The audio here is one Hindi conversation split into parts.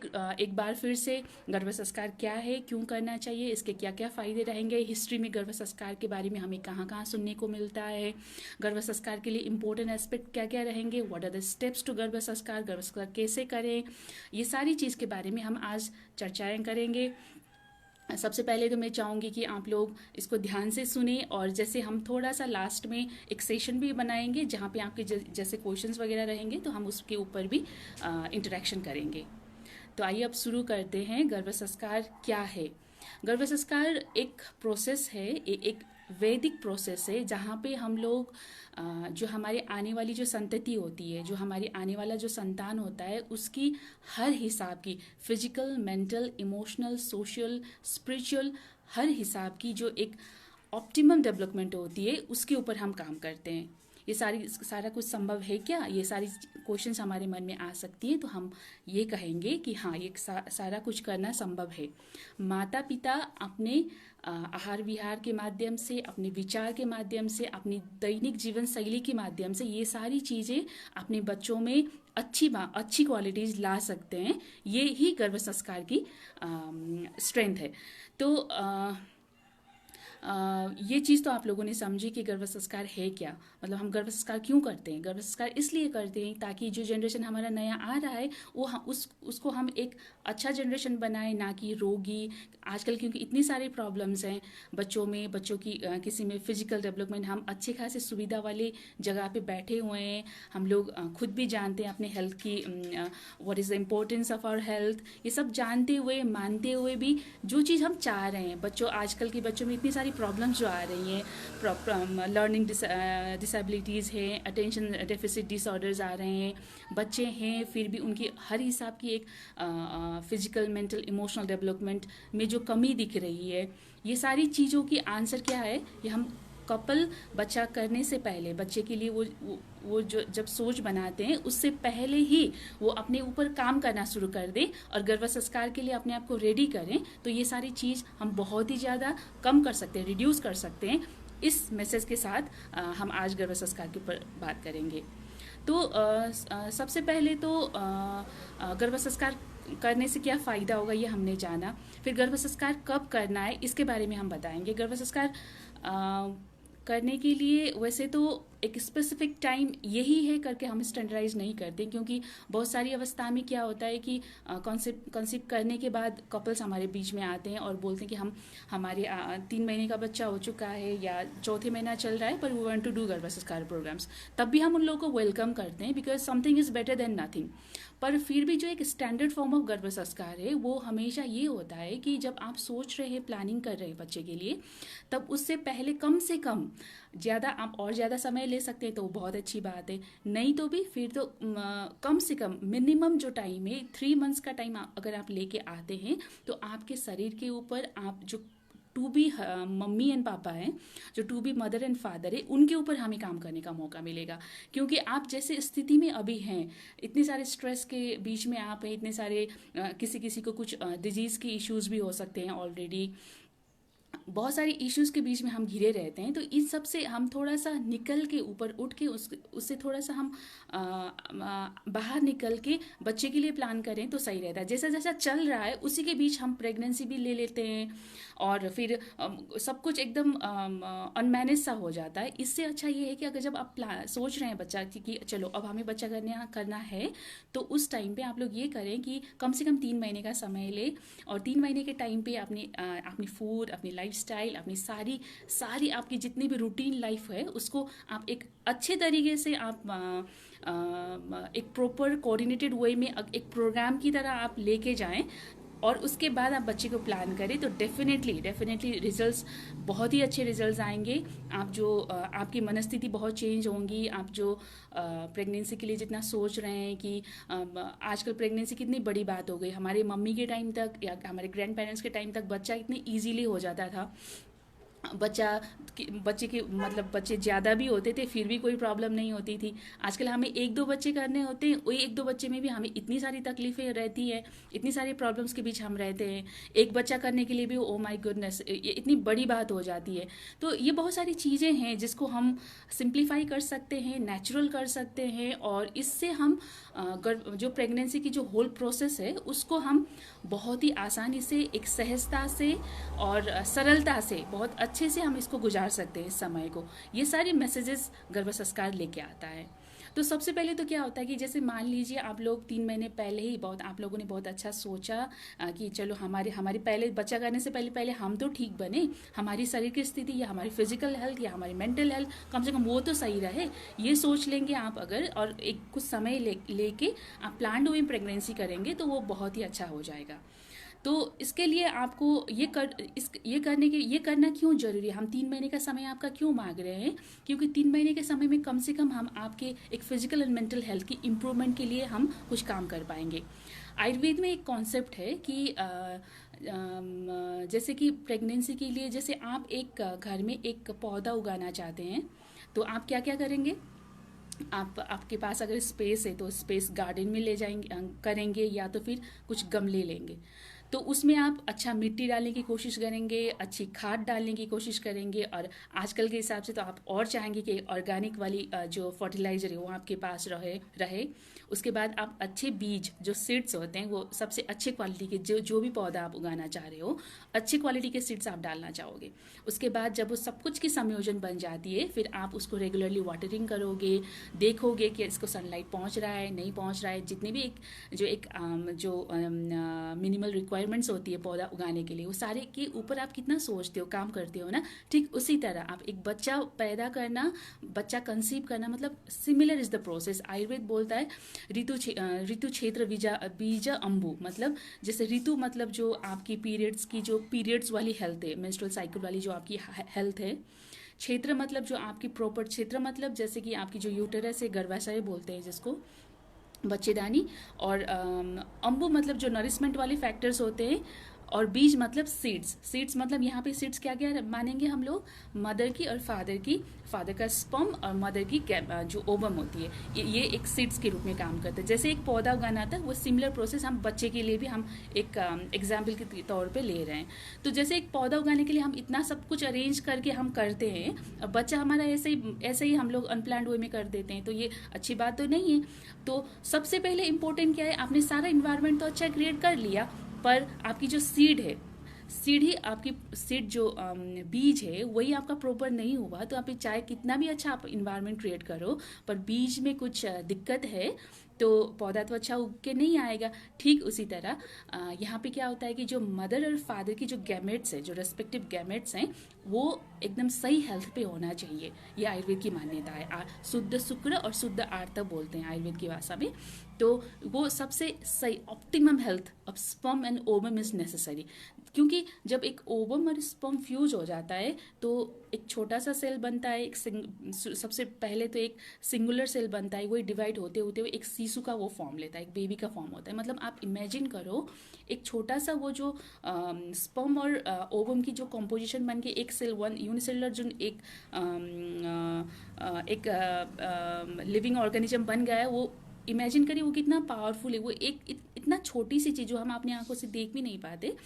एक बार फिर से गर्भ संस्कार क्या है, क्यों करना चाहिए, इसके क्या क्या फ़ायदे रहेंगे, हिस्ट्री में गर्भ संस्कार के बारे में हमें कहाँ कहाँ सुनने को मिलता है, गर्भ संस्कार के लिए इम्पोर्टेंट एस्पेक्ट क्या क्या रहेंगे, what are the steps to गर्भ संस्कार कैसे करें, ये सारी चीज़ के बारे में हम आज चर्चाएँ करेंगे। सबसे पहले तो मैं चाहूँगी कि आप लोग इसको ध्यान से सुने, और जैसे हम थोड़ा सा लास्ट में एक सेशन भी बनाएंगे जहाँ पे आपके जैसे क्वेश्चंस वगैरह रहेंगे तो हम उसके ऊपर भी इंटरेक्शन करेंगे। तो आइए अब शुरू करते हैं। गर्भ संस्कार क्या है? गर्भ संस्कार एक प्रोसेस है, एक वैदिक प्रोसेस है जहाँ पे हम लोग जो हमारे आने वाली जो संतति होती है, जो हमारी आने वाला जो संतान होता है, उसकी हर हिसाब की physical, mental, emotional, social, spiritual, हर हिसाब की जो एक ऑप्टिमम डेवलपमेंट होती है उसके ऊपर हम काम करते हैं। ये सारा कुछ संभव है क्या? ये सारी क्वेश्चंस हमारे मन में आ सकती हैं, तो हम ये कहेंगे कि हाँ, ये सारा कुछ करना संभव है। माता पिता अपने आहार विहार के माध्यम से, अपने विचार के माध्यम से, अपनी दैनिक जीवन शैली के माध्यम से ये सारी चीज़ें अपने बच्चों में अच्छी क्वालिटीज़ ला सकते हैं। ये ही गर्भ संस्कार की स्ट्रेंथ है। तो ये चीज़ तो आप लोगों ने समझी कि गर्भ संस्कार है क्या, मतलब हम गर्भ संस्कार क्यों करते हैं। गर्भ संस्कार इसलिए करते हैं ताकि जो जनरेशन हमारा नया आ रहा है वो उसको हम एक अच्छा जनरेशन बनाए, ना कि रोगी। आजकल क्योंकि इतनी सारी प्रॉब्लम्स हैं बच्चों की किसी में फिजिकल डेवलपमेंट, हम अच्छे खासे सुविधा वाले जगह पे बैठे हुए हैं। हम लोग खुद भी जानते हैं अपने हेल्थ की, what is the importance of our health, ये सब जानते हुए मानते हुए भी जो चीज़ हम चाह रहे हैं, आजकल के बच्चों में इतनी सारी प्रॉब्लम्स जो आ रही हैं, लर्निंग डिसेबिलिटीज़ हैं, अटेंशन डेफिसिट डिसऑर्डर्स आ रहे हैं, बच्चे हैं फिर भी उनकी हर हिसाब की एक फिजिकल, मेंटल, इमोशनल डेवलपमेंट में जो कमी दिख रही है, ये सारी चीज़ों की आंसर क्या है? ये हम कपल बच्चा करने से पहले बच्चे के लिए वो जो जब सोच बनाते हैं उससे पहले ही वो अपने ऊपर काम करना शुरू कर दें और गर्भ संस्कार के लिए अपने आप को रेडी करें, तो ये सारी चीज़ हम बहुत ही ज़्यादा कम कर सकते हैं, रिड्यूस कर सकते हैं। इस मैसेज के साथ हम आज गर्भ संस्कार के ऊपर बात करेंगे। तो सबसे पहले तो गर्भ संस्कार करने से क्या फ़ायदा होगा ये हमने जाना। फिर गर्भ संस्कार कब करना है इसके बारे में हम बताएंगे। गर्भ संस्कार करने के लिए वैसे तो एक स्पेसिफिक टाइम यही है करके हम स्टैंडर्डाइज नहीं करते, क्योंकि बहुत सारी अवस्था में क्या होता है कि कंसीव करने के बाद कपल्स हमारे बीच में आते हैं और बोलते हैं कि हमारे 3 महीने का बच्चा हो चुका है या चौथे महीना चल रहा है, पर वी वांट टू डू गर्भ संस्कार प्रोग्राम्स। तब भी हम उन लोगों को वेलकम करते हैं, because something is better than nothing. पर फिर भी जो एक स्टैंडर्ड फॉर्म ऑफ गर्भ संस्कार है वो हमेशा ये होता है कि जब आप सोच रहे हैं, प्लानिंग कर रहे हैं बच्चे के लिए, तब उससे पहले कम से कम आप और ज़्यादा समय ले सकते हैं तो बहुत अच्छी बात है, नहीं तो भी फिर तो कम से कम मिनिमम जो टाइम है 3 मंथ्स का टाइम अगर आप लेके आते हैं तो आपके शरीर के ऊपर आप जो टू बी मम्मी एंड पापा हैं, जो to be mother and father है, उनके ऊपर हमें काम करने का मौका मिलेगा। क्योंकि आप जैसे स्थिति में अभी हैं, इतने सारे स्ट्रेस के बीच में आप हैं, इतने सारे किसी किसी को कुछ डिजीज़ के इश्यूज़ भी हो सकते हैं, ऑलरेडी बहुत सारे इश्यूज़ के बीच में हम घिरे रहते हैं। तो इन सब से हम थोड़ा सा निकल के ऊपर उठ के उससे थोड़ा सा हम बाहर निकल के बच्चे के लिए प्लान करें तो सही रहता है। जैसा जैसा चल रहा है उसी के बीच हम प्रेगनेंसी भी ले लेते हैं और फिर सब कुछ एकदम अनमैनेज सा हो जाता है। इससे अच्छा ये है कि अगर जब आप सोच रहे हैं बच्चा कि चलो अब हमें बच्चा करना है, तो उस टाइम पे आप लोग ये करें कि कम से कम 3 महीने का समय ले और 3 महीने के टाइम पे अपनी फूड, अपनी लाइफस्टाइल, अपनी सारी आपकी जितनी भी रूटीन लाइफ है उसको आप एक अच्छे तरीके से एक प्रॉपर कोऑर्डिनेटेड वे में एक प्रोग्राम की तरह आप लेके जाएं और उसके बाद आप बच्चे को प्लान करें तो डेफिनेटली रिजल्ट्स, बहुत ही अच्छे रिजल्ट्स आएंगे। आपकी मनस्थिति बहुत चेंज होंगी। आप जो प्रेगनेंसी के लिए जितना सोच रहे हैं कि आजकल प्रेगनेंसी कितनी बड़ी बात हो गई, हमारे मम्मी के टाइम तक या हमारे ग्रैंड पेरेंट्स के टाइम तक बच्चा इतने ईजीली हो जाता था, बच्चे के मतलब बच्चे ज़्यादा भी होते थे फिर भी कोई प्रॉब्लम नहीं होती थी। आजकल हमें एक दो बच्चे करने होते हैं, वही एक दो बच्चे में भी हमें इतनी सारी तकलीफें रहती हैं, इतनी सारी प्रॉब्लम्स के बीच हम रहते हैं। एक बच्चा करने के लिए भी ओ माय गुडनेस ये इतनी बड़ी बात हो जाती है। तो ये बहुत सारी चीज़ें हैं जिसको हम सिंप्लीफाई कर सकते हैं, नेचुरल कर सकते हैं, और इससे हम जो प्रेगनेंसी की जो होल प्रोसेस है उसको हम बहुत ही आसानी से, एक सहजता से और सरलता से, बहुत अच्छे से हम इसको गुजार सकते हैं इस समय को। ये सारी मैसेजेस गर्भ संस्कार लेके आता है। तो सबसे पहले तो क्या होता है कि जैसे मान लीजिए आप लोग 3 महीने पहले ही आप लोगों ने बहुत अच्छा सोचा कि चलो हमारे पहले बच्चा करने से पहले पहले हम तो ठीक बने, हमारी शरीर की स्थिति या हमारी फिजिकल हेल्थ या हमारी मेंटल हेल्थ कम से कम वो तो सही रहे, ये सोच लेंगे आप अगर, और एक कुछ समय लेके आप प्लान्ड वे प्रेगनेंसी करेंगे तो वो बहुत ही अच्छा हो जाएगा। तो इसके लिए आपको ये करना क्यों जरूरी है, हम 3 महीने का समय आपका क्यों मांग रहे हैं? क्योंकि 3 महीने के समय में कम से कम हम आपके एक फिजिकल एंड मेंटल हेल्थ की इम्प्रूवमेंट के लिए हम कुछ काम कर पाएंगे। आयुर्वेद में एक कॉन्सेप्ट है कि जैसे कि प्रेगनेंसी के लिए, जैसे आप एक घर में एक पौधा उगाना चाहते हैं तो आप क्या क्या करेंगे? आपके पास अगर स्पेस है तो स्पेस गार्डन में ले जाएंगे, करेंगे, या तो फिर कुछ गमले लेंगे। तो उसमें आप अच्छा मिट्टी डालने की कोशिश करेंगे, अच्छी खाद डालने की कोशिश करेंगे, और आजकल के हिसाब से तो आप और चाहेंगे कि ऑर्गेनिक वाली जो फर्टिलाइजर है वो आपके पास रहे। उसके बाद आप अच्छे बीज, जो सीड्स होते हैं, वो सबसे अच्छे क्वालिटी के, जो भी पौधा आप उगाना चाह रहे हो, अच्छे क्वालिटी के सीड्स आप डालना चाहोगे। उसके बाद जब वो सब कुछ की संयोजन बन जाती है, फिर आप उसको रेगुलरली वाटरिंग करोगे, देखोगे कि इसको सनलाइट पहुंच रहा है नहीं पहुंच रहा है, जितने भी जो मिनिमल रिक्वायरमेंट्स होती है पौधा उगाने के लिए, वो सारे के ऊपर आप कितना सोचते हो, काम करते हो ना। ठीक उसी तरह आप एक बच्चा पैदा करना, बच्चा कंसीव करना, मतलब similar is the process. Ayurveda बोलता है ऋतु क्षेत्र बीज अम्बु, मतलब जैसे ऋतु मतलब जो आपकी पीरियड्स वाली हेल्थ है, मेंस्ट्रुअल साइकिल वाली जो आपकी हेल्थ है। क्षेत्र मतलब जो आपकी प्रॉपर क्षेत्र, मतलब जैसे कि आपकी जो यूटेरस है, गर्भाशय बोलते हैं जिसको, बच्चेदानी। और अम्बु मतलब जो नरिशमेंट वाले फैक्टर्स होते हैं। और बीज मतलब सीड्स मतलब यहाँ पे सीड्स क्या क्या मानेंगे हम लोग? मदर की और फादर का स्पर्म और मदर की जो ओवम होती है, ये एक सीड्स के रूप में काम करता है। जैसे एक पौधा उगाना था, वो सिमिलर प्रोसेस हम बच्चे के लिए भी हम एक एग्जाम्पल के तौर पे ले रहे हैं। तो जैसे एक पौधा उगाने के लिए हम इतना सब कुछ अरेंज करके हम करते हैं, अब बच्चा हमारा ऐसे ही हम लोग अनप्लान्ड वे में कर देते हैं, तो ये अच्छी बात तो नहीं है। तो सबसे पहले इंपॉर्टेंट क्या है, आपने सारा इन्वायरमेंट तो अच्छा क्रिएट कर लिया, पर आपकी जो सीड जो बीज है वही आपका प्रॉपर नहीं हुआ, तो आप चाहे कितना भी अच्छा आप इन्वायरमेंट क्रिएट करो, पर बीज में कुछ दिक्कत है तो पौधा तो अच्छा उग के नहीं आएगा। ठीक उसी तरह यहाँ पे क्या होता है कि जो मदर और फादर की जो गैमेट्स है, जो रेस्पेक्टिव गैमेट्स हैं, वो एकदम सही हेल्थ पे होना चाहिए। ये आयुर्वेद की मान्यता है। शुद्ध शुक्र और शुद्ध आर्तव बोलते हैं आयुर्वेद की भाषा में। तो वो सबसे सही optimum health of sperm and ovum is necessary, क्योंकि जब एक ओवम और स्पर्म फ्यूज हो जाता है तो एक छोटा सा सेल बनता है, सबसे पहले तो एक सिंगुलर सेल बनता है, वही डिवाइड होते होते हुए एक शिशु का वो फॉर्म लेता है, एक बेबी का फॉर्म होता है। मतलब आप इमेजिन करो एक छोटा सा वो जो स्पर्म और ओवम की जो कॉम्पोजिशन बन के एक सेल, वन यूनिसेलुलर जो एक लिविंग ऑर्गेनिज्म बन गया है, वो इमेजिन करिए वो कितना पावरफुल है। वो इतना छोटी सी चीज़ जो हम अपनी आंखों से देख भी नहीं पाते,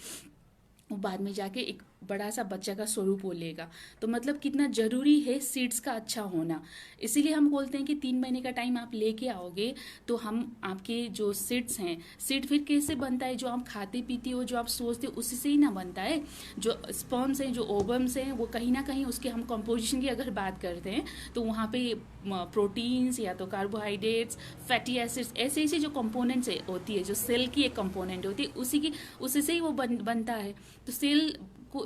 वो बाद में जाके एक बड़ा सा बच्चा का स्वरूप वो लेगा। तो मतलब कितना ज़रूरी है सीड्स का अच्छा होना। इसीलिए हम बोलते हैं कि 3 महीने का टाइम आप लेके आओगे तो हम आपके जो सीड्स हैं, सीड फिर कैसे बनता है? जो आप खाते पीते हो, जो आप सोचते हो, उसी से ही ना बनता है। जो स्पर्म्स हैं, जो ओवम्स हैं, वो कहीं ना कहीं उसके हम कंपोजिशन की अगर बात करते हैं तो वहाँ पे प्रोटीन्स या तो कार्बोहाइड्रेट्स, फैटी एसिड्स, ऐसे ऐसे जो कंपोनेंट्स होती है, जो सेल की एक कंपोनेंट होती है, उसी से ही वो बनता है। तो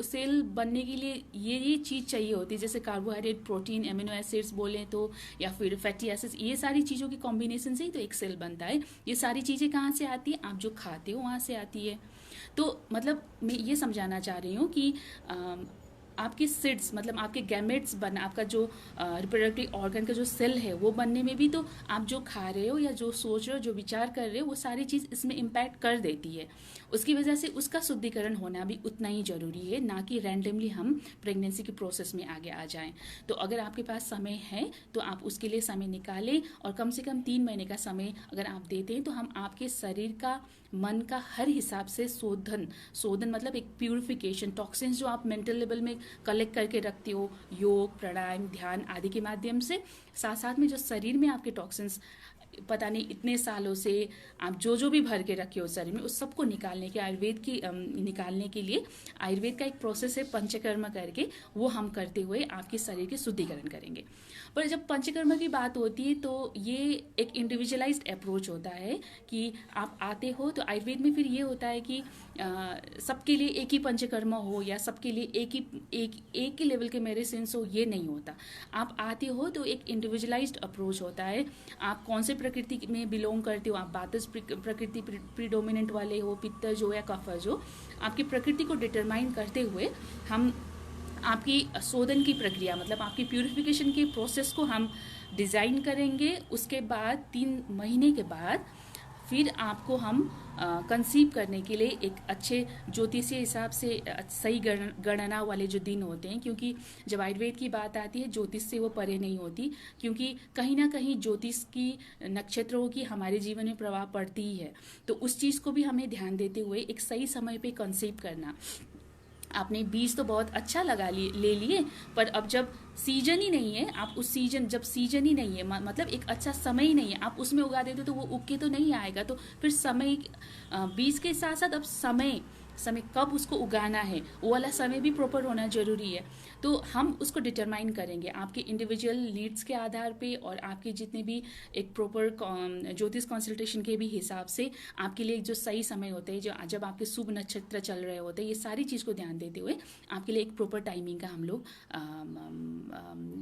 सेल बनने के लिए ये चीज़ चाहिए होती है, जैसे कार्बोहाइड्रेट, प्रोटीन, एमिनो एसिड्स बोलें तो, या फिर फैटी एसिड्स, ये सारी चीज़ों की कॉम्बिनेशन से ही तो एक सेल बनता है। ये सारी चीज़ें कहाँ से आती है? आप जो खाते हो वहाँ से आती है। तो मतलब मैं ये समझाना चाह रही हूँ कि आपके सिड्स मतलब आपके गैमेट्स बना, आपका जो रिप्रोडक्टिव ऑर्गन का जो सेल है वो बनने में भी तो आप जो खा रहे हो या जो सोच रहे हो, जो विचार कर रहे हो, वो सारी चीज़ इसमें इम्पैक्ट कर देती है। उसकी वजह से उसका शुद्धिकरण होना भी उतना ही ज़रूरी है, ना कि रैंडमली हम प्रेगनेंसी के प्रोसेस में आगे आ जाएं। तो अगर आपके पास समय है तो आप उसके लिए समय निकालें, और कम से कम 3 महीने का समय अगर आप देते हैं तो हम आपके शरीर का, मन का हर हिसाब से शोधन, शोधन मतलब एक प्यूरिफिकेशन, टॉक्सिन्स जो आप मेंटल लेवल में कलेक्ट करके रखते हो योग, प्राणायाम, ध्यान आदि के माध्यम से, साथ साथ में जो शरीर में आपके टॉक्सिन्स पता नहीं इतने सालों से आप जो भी भर के रखे हो शरीर में, उस सबको निकालने के आयुर्वेद की निकालने के लिए आयुर्वेद का एक प्रोसेस है पंचकर्म करके, वो हम करते हुए आपके शरीर के शुद्धिकरण करेंगे। पर जब पंचकर्म की बात होती है तो ये एक इंडिविजुअलाइज्ड अप्रोच होता है कि आप आते हो तो आयुर्वेद में फिर ये होता है कि सबके लिए एक ही पंचकर्म हो या सबके लिए एक ही लेवल के मेडिसिन हो, ये नहीं होता। आप आते हो तो एक इंडिविजुअलाइज्ड अप्रोच होता है। आप कौन से प्रकृति में बिलोंग करते हो, आप वातज प्रकृति प्रीडोमिनेंट वाले हो, पित्तज हो या कफज हो, आपकी प्रकृति को डिटरमाइन करते हुए हम आपकी शोधन की प्रक्रिया मतलब आपकी प्यूरिफिकेशन के प्रोसेस को हम डिज़ाइन करेंगे। उसके बाद 3 महीने के बाद फिर आपको हम कंसीव करने के लिए एक अच्छे ज्योतिषीय हिसाब से सही गणना वाले जो दिन होते हैं, क्योंकि जब आयुर्वेद की बात आती है ज्योतिष से वो परे नहीं होती, क्योंकि कहीं ना कहीं ज्योतिष की, नक्षत्रों की हमारे जीवन में प्रभाव पड़ती ही है। तो उस चीज़ को भी हमें ध्यान देते हुए एक सही समय पे कंसीव करना। आपने बीज तो बहुत अच्छा ले लिए, पर अब जब सीजन ही नहीं है, आप उस सीजन, जब सीजन ही नहीं है मतलब एक अच्छा समय ही नहीं है, आप उसमें उगा देते तो वो उग के तो नहीं आएगा। तो फिर समय, बीज के साथ साथ अब समय कब उसको उगाना है वो वाला समय भी प्रॉपर होना जरूरी है। तो हम उसको डिटरमाइन करेंगे आपके इंडिविजुअल नीड्स के आधार पे, और आपके जितने भी एक प्रॉपर ज्योतिष कंसल्टेशन के भी हिसाब से आपके लिए जो सही समय होते हैं, जो जब आपके शुभ नक्षत्र चल रहे होते हैं, ये सारी चीज़ को ध्यान देते हुए आपके लिए एक प्रॉपर टाइमिंग का हम लोग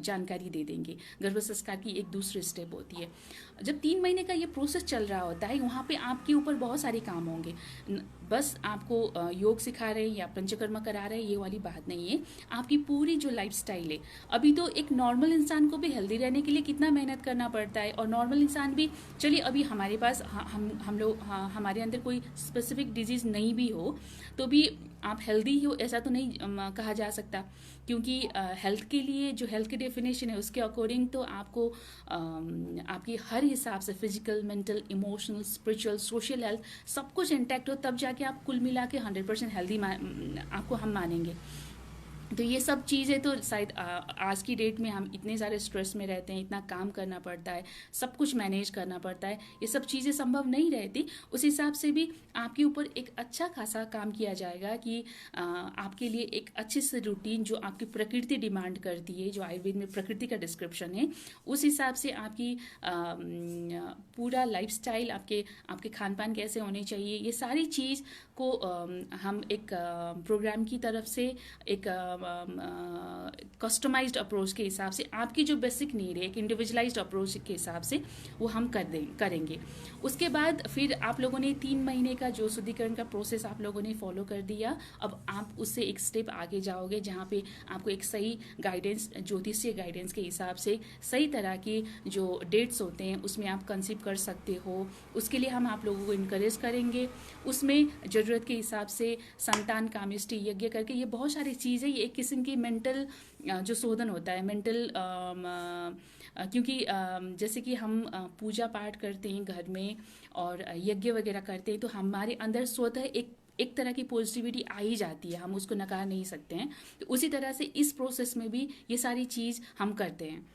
जानकारी दे देंगे। गर्भ संस्कार की एक दूसरी स्टेप होती है। जब 3 महीने का ये प्रोसेस चल रहा होता है, वहाँ पे आपके ऊपर बहुत सारे काम होंगे। बस आपको योग सिखा रहे हैं या पंचकर्म करा रहे हैं ये वाली बात नहीं है। आपकी पूरी जो लाइफस्टाइल है, अभी तो एक नॉर्मल इंसान को भी हेल्दी रहने के लिए कितना मेहनत करना पड़ता है, और नॉर्मल इंसान भी, चलिए अभी हमारे पास हम लोग हमारे अंदर कोई स्पेसिफिक डिजीज नहीं भी हो तो भी आप हेल्दी हो ऐसा तो नहीं कहा जा सकता, क्योंकि हेल्थ के लिए जो हेल्थ की डेफिनेशन है उसके अकॉर्डिंग तो आपको आपकी हर हिसाब से physical, mental, emotional, spiritual, social health सब कुछ इंटैक्ट हो, तब जाके आप कुल मिला के 100% हेल्दी आपको हम मानेंगे। तो ये सब चीज़ें तो शायद आज की डेट में हम इतने सारे स्ट्रेस में रहते हैं, इतना काम करना पड़ता है, सब कुछ मैनेज करना पड़ता है, ये सब चीज़ें संभव नहीं रहती। उस हिसाब से भी आपके ऊपर एक अच्छा खासा काम किया जाएगा कि आपके लिए एक अच्छी सी रूटीन जो आपकी प्रकृति डिमांड करती है, जो आयुर्वेद में प्रकृति का डिस्क्रिप्शन है, उस हिसाब से आपकी पूरा लाइफस्टाइल, आपके खान पान कैसे होने चाहिए, ये सारी चीज़ को हम एक प्रोग्राम की तरफ से एक कस्टमाइज्ड अप्रोच के हिसाब से आपकी जो बेसिक नीड है, एक इंडिविजुअलाइज्ड अप्रोच के हिसाब से वो हम करेंगे। उसके बाद फिर आप लोगों ने 3 महीने का जो शुद्धिकरण का प्रोसेस आप लोगों ने फॉलो कर दिया, अब आप उससे एक स्टेप आगे जाओगे जहाँ पे आपको एक सही गाइडेंस, ज्योतिषीय गाइडेंस के हिसाब से सही तरह के जो डेट्स होते हैं उसमें आप कंसीव कर सकते हो। उसके लिए हम आप लोगों को इनकरेज करेंगे, उसमें ज़रूरत के हिसाब से संतान कामिष्टि यज्ञ करके, ये बहुत सारी चीज़ें, ये एक किस्म की मेंटल जो शोधन होता है, मेंटल क्योंकि जैसे कि हम पूजा पाठ करते हैं घर में और यज्ञ वगैरह करते हैं तो हमारे अंदर स्वतः एक तरह की पॉजिटिविटी आ ही जाती है, हम उसको नकार नहीं सकते हैं। तो उसी तरह से इस प्रोसेस में भी ये सारी चीज़ हम करते हैं।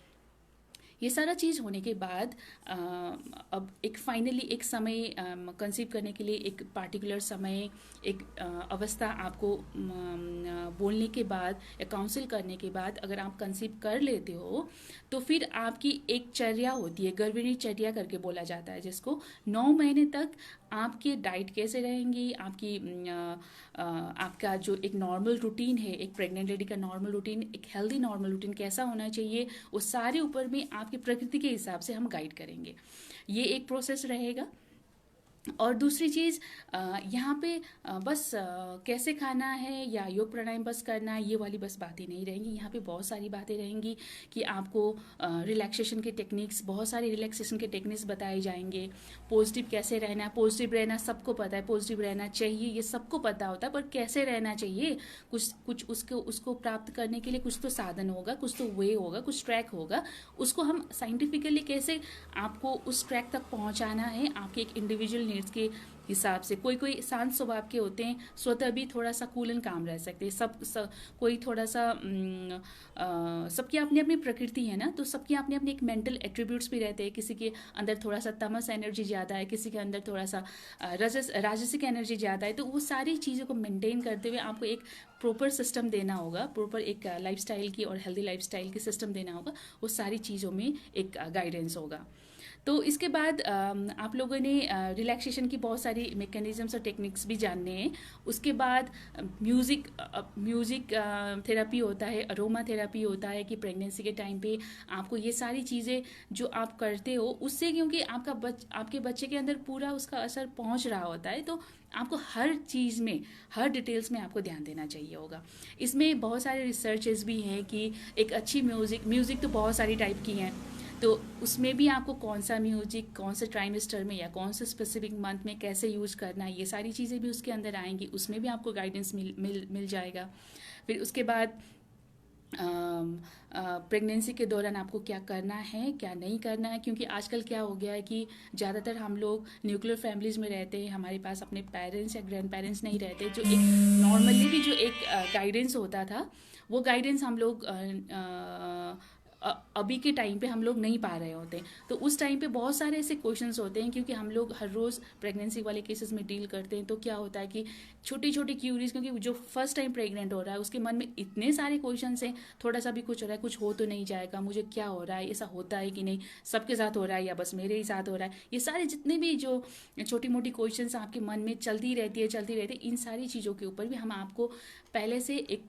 ये सारा चीज़ होने के बाद अब एक फाइनली एक समय कंसीव करने के लिए एक पार्टिकुलर समय, एक अवस्था आपको बोलने के बाद या काउंसिल करने के बाद अगर आप कंसीव कर लेते हो तो फिर आपकी एक चर्या होती है, गर्भिणी चर्या करके बोला जाता है, जिसको 9 महीने तक आपकी डाइट कैसे रहेंगी, आपका जो एक नॉर्मल रूटीन है, एक प्रेग्नेंट लेडी का नॉर्मल रूटीन, एक हेल्दी नॉर्मल रूटीन कैसा होना चाहिए, वो सारे ऊपर में आपकी प्रकृति के हिसाब से हम गाइड करेंगे। ये एक प्रोसेस रहेगा। और दूसरी चीज़, यहाँ पे बस कैसे खाना है या योग प्राणायाम बस करना है, ये वाली बस बातें नहीं रहेंगी। यहाँ पे बहुत सारी बातें रहेंगी कि आपको रिलैक्सेशन के टेक्निक्स, बहुत सारे रिलैक्सेशन के टेक्निक्स बताए जाएंगे। पॉजिटिव कैसे रहना है, पॉजिटिव रहना सबको पता है, पॉजिटिव रहना चाहिए, ये सबको पता होता है, पर कैसे रहना चाहिए, कुछ कुछ उसको उसको प्राप्त करने के लिए कुछ तो साधन होगा, कुछ तो वे होगा, कुछ ट्रैक होगा। उसको हम साइंटिफिकली कैसे आपको उस ट्रैक तक पहुंचाना है, आपके एक इंडिविजुअल नीड्स के हिसाब से। कोई कोई शांत स्वभाव के होते हैं, स्वतः भी थोड़ा सा कूल एंड काम रह सकते हैं। कोई थोड़ा सा सबकी अपनी अपनी प्रकृति है ना, तो सबकी अपने अपने एक मेंटल एट्रीब्यूट्स भी रहते हैं। किसी के अंदर थोड़ा सा तमस एनर्जी ज़्यादा है, किसी के अंदर थोड़ा सा राजसिक एनर्जी ज़्यादा है। तो वो सारी चीज़ों को मेंटेन करते हुए आपको एक प्रॉपर सिस्टम देना होगा, प्रॉपर एक लाइफस्टाइल की और हेल्दी लाइफस्टाइल की सिस्टम देना होगा। वो सारी चीज़ों में एक गाइडेंस होगा। तो इसके बाद आप लोगों ने रिलैक्सेशन की बहुत सारी मैकेनिज्म्स और टेक्निक्स भी जानने हैं। उसके बाद म्यूज़िक थेरेपी होता है, अरोमा थेरेपी होता है कि प्रेगनेंसी के टाइम पे आपको ये सारी चीज़ें जो आप करते हो उससे, क्योंकि आपके बच्चे के अंदर पूरा उसका असर पहुंच रहा होता है, तो आपको हर चीज़ में, हर डिटेल्स में आपको ध्यान देना चाहिए होगा। इसमें बहुत सारे रिसर्चेस भी हैं कि एक अच्छी म्यूज़िक तो बहुत सारी टाइप की हैं, तो उसमें भी आपको कौन सा म्यूजिक कौन से ट्राइमेस्टर में या कौन से स्पेसिफिक मंथ में कैसे यूज़ करना है, ये सारी चीज़ें भी उसके अंदर आएंगी। उसमें भी आपको गाइडेंस मिल जाएगा। फिर उसके बाद प्रेगनेंसी के दौरान आपको क्या करना है, क्या नहीं करना है, क्योंकि आजकल क्या हो गया है कि ज़्यादातर हम लोग न्यूक्लियर फैमिलीज़ में रहते हैं, हमारे पास अपने पेरेंट्स या ग्रैंड पेरेंट्स नहीं रहते। जो एक नॉर्मली भी जो एक गाइडेंस होता था, वो गाइडेंस हम लोग अभी के टाइम पे हम लोग नहीं पा रहे होते। तो उस टाइम पे बहुत सारे ऐसे क्वेश्चंस होते हैं, क्योंकि हम लोग हर रोज़ प्रेगनेंसी वाले केसेस में डील करते हैं। तो क्या होता है कि छोटी छोटी क्यूरीज, क्योंकि जो फर्स्ट टाइम प्रेग्नेंट हो रहा है उसके मन में इतने सारे क्वेश्चंस हैं, थोड़ा सा भी कुछ हो रहा है, कुछ हो तो नहीं जाएगा, मुझे क्या हो रहा है, ऐसा होता है कि नहीं, सबके साथ हो रहा है या बस मेरे ही साथ हो रहा है, ये सारे जितने भी जो छोटी मोटी क्वेश्चंस आपके मन में चलती रहती है, इन सारी चीज़ों के ऊपर भी हम आपको पहले से एक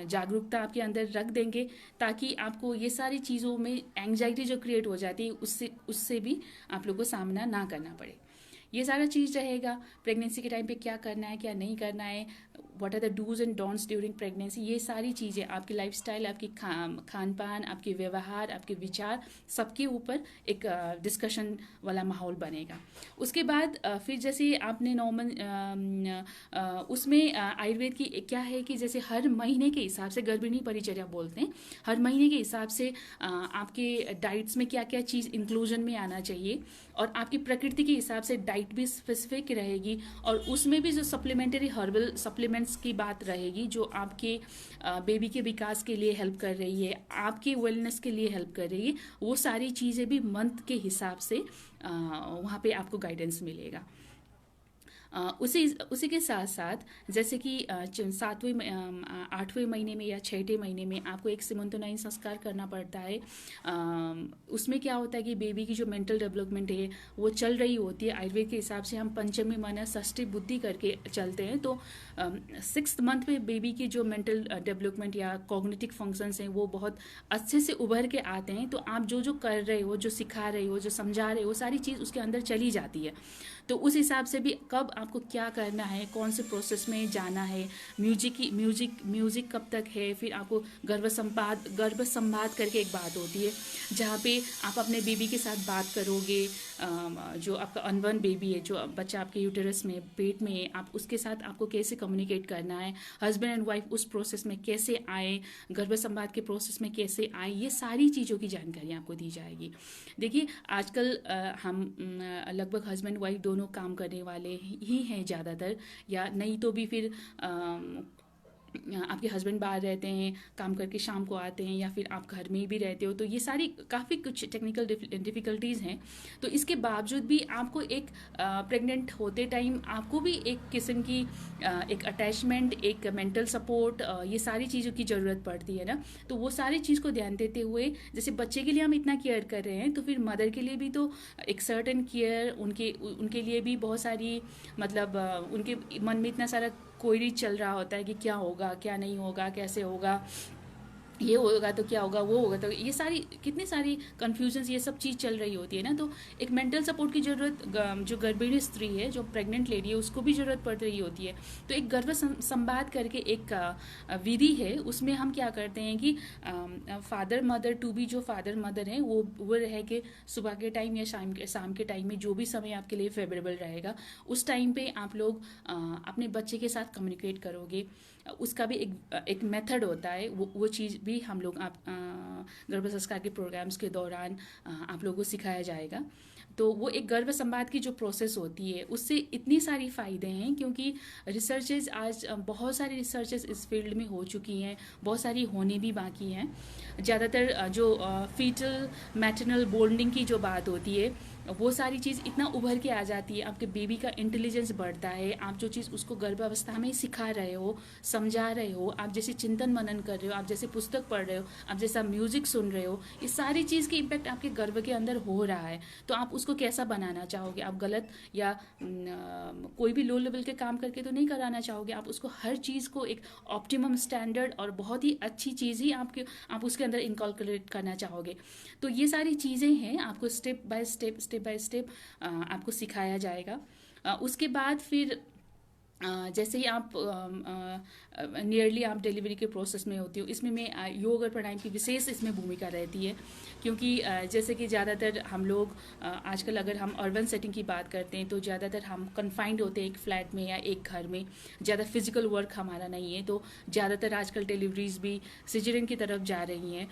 जागरूकता आपके अंदर रख देंगे, ताकि आपको ये सारी चीज़ों में एंग्जाइटी जो क्रिएट हो जाती है उससे भी आप लोग को सामना ना करना पड़े। ये सारा चीज़ रहेगा। प्रेगनेंसी के टाइम पे क्या करना है, क्या नहीं करना है, what are the dos and don'ts during pregnancy, ये सारी चीज़ें आपकी लाइफस्टाइल, आपकी खान पान, आपके व्यवहार, आपके विचार, सबके ऊपर एक डिस्कशन वाला माहौल बनेगा। उसके बाद फिर जैसे आपने नॉर्मल उसमें आयुर्वेद की क्या है कि जैसे हर महीने के हिसाब से गर्भिणी परिचर्या बोलते हैं, हर महीने के हिसाब से आपके डाइट्स में क्या क्या चीज़ इंक्लूजन में आना चाहिए, और आपकी प्रकृति के हिसाब से डाइट भी स्पेसिफिक रहेगी, और उसमें भी जो सप्लीमेंट्री हर्बल सप्लीमेंट्स की बात रहेगी, जो आपके बेबी के विकास के लिए हेल्प कर रही है, आपके वेलनेस के लिए हेल्प कर रही है, वो सारी चीज़ें भी मंथ के हिसाब से वहाँ पे आपको गाइडेंस मिलेगा। उसी के साथ साथ जैसे कि 8वें महीने में या 6ठे महीने में आपको एक सीमंतोनाइन संस्कार करना पड़ता है। उसमें क्या होता है कि बेबी की जो मेंटल डेवलपमेंट है वो चल रही होती है। आयुर्वेद के हिसाब से हम पंचमी मन षष्ठी बुद्धि करके चलते हैं, तो 6th मंथ में बेबी की जो मेंटल डेवलपमेंट या कॉग्निटिव फंक्शंस हैं वो बहुत अच्छे से उभर के आते हैं। तो आप जो जो कर रहे हो, जो सिखा रहे हो, जो समझा रहे हो, सारी चीज़ उसके अंदर चली जाती है। तो उस हिसाब से भी कब आपको क्या करना है, कौन से प्रोसेस में जाना है, म्यूजिक कब तक है, फिर आपको गर्भ संवाद करके एक बात होती है जहाँ पे आप अपने बेबी के साथ बात करोगे। जो आपका अनबर्न बेबी है, जो बच्चा आपके यूटेरस में, पेट में है, आप उसके साथ आपको कैसे कम्युनिकेट करना है, हस्बैंड एंड वाइफ उस प्रोसेस में कैसे आए, गर्भ संवाद के प्रोसेस में कैसे आए, ये सारी चीज़ों की जानकारी आपको दी जाएगी। देखिए आजकल हम लगभग हस्बैंड वाइफ दोनों काम करने वाले ही हैं ज़्यादातर, या नहीं तो भी फिर आपके हस्बैंड बाहर रहते हैं, काम करके शाम को आते हैं, या फिर आप घर में भी रहते हो। तो ये सारी काफ़ी कुछ टेक्निकल डिफ़िकल्टीज़ हैं। तो इसके बावजूद भी आपको एक प्रेग्नेंट होते टाइम आपको भी एक किस्म की एक अटैचमेंट, एक मेंटल सपोर्ट, ये सारी चीज़ों की ज़रूरत पड़ती है ना। तो वो सारी चीज़ को ध्यान देते हुए, जैसे बच्चे के लिए हम इतना केयर कर रहे हैं, तो फिर मदर के लिए भी तो एक सर्टेन केयर, उनके लिए भी बहुत सारी, मतलब उनके मन में इतना सारा क्वेरी चल रहा होता है कि क्या होगा, क्या नहीं होगा, कैसे होगा। ये होगा तो क्या होगा, वो होगा तो ये सारी कितनी सारी कन्फ्यूजन्स ये सब चीज़ चल रही होती है ना। तो एक मेंटल सपोर्ट की ज़रूरत जो गर्भिणी स्त्री है, जो प्रेग्नेंट लेडी है, उसको भी ज़रूरत पड़ रही होती है। तो एक गर्भ संवाद करके एक विधि है, उसमें हम क्या करते हैं कि फादर मदर टू बी, जो फादर मदर हैं वो रह के सुबह के टाइम या शाम के टाइम में जो भी समय आपके लिए फेवरेबल रहेगा, उस टाइम पे आप लोग अपने बच्चे के साथ कम्युनिकेट करोगे। उसका भी एक मेथड होता है, वो चीज़ भी हम लोग आप गर्भ संस्कार के प्रोग्राम्स के दौरान आप लोगों को सिखाया जाएगा। तो वो एक गर्भ संवाद की जो प्रोसेस होती है, उससे इतनी सारी फ़ायदे हैं, क्योंकि रिसर्चेज आज बहुत सारी रिसर्चेज इस फील्ड में हो चुकी हैं, बहुत सारी होने भी बाकी हैं। ज़्यादातर जो फीटल मैटरनल बॉन्डिंग की जो बात होती है, वो सारी चीज़ इतना उभर के आ जाती है, आपके बेबी का इंटेलिजेंस बढ़ता है। आप जो चीज़ उसको गर्भावस्था में सिखा रहे हो, समझा रहे हो, आप जैसे चिंतन मनन कर रहे हो, आप जैसे पुस्तक पढ़ रहे हो, आप जैसा म्यूज़िक सुन रहे हो, इस सारी चीज़ की इम्पैक्ट आपके गर्भ के अंदर हो रहा है। तो आप उसको कैसा बनाना चाहोगे? आप गलत या कोई भी लो लेवल के काम करके तो नहीं कराना चाहोगे। आप उसको हर चीज़ को एक ऑप्टिमम स्टैंडर्ड और बहुत ही अच्छी चीज़ ही आप उसके अंदर इनकॉलकुलेट करना चाहोगे। तो ये सारी चीज़ें हैं, आपको स्टेप बाय स्टेप आपको सिखाया जाएगा। उसके बाद फिर जैसे ही आप नियरली आप डिलीवरी के प्रोसेस में होती हो, इसमें मैं योग और प्राणायाम की विशेष इसमें भूमिका रहती है। क्योंकि जैसे कि ज़्यादातर हम लोग आजकल अगर हम अर्बन सेटिंग की बात करते हैं, तो ज़्यादातर हम कन्फाइंड होते हैं एक फ्लैट में या एक घर में, ज़्यादा फिजिकल वर्क हमारा नहीं है। तो ज़्यादातर आजकल डिलीवरीज भी सिजेरियन की तरफ जा रही हैं।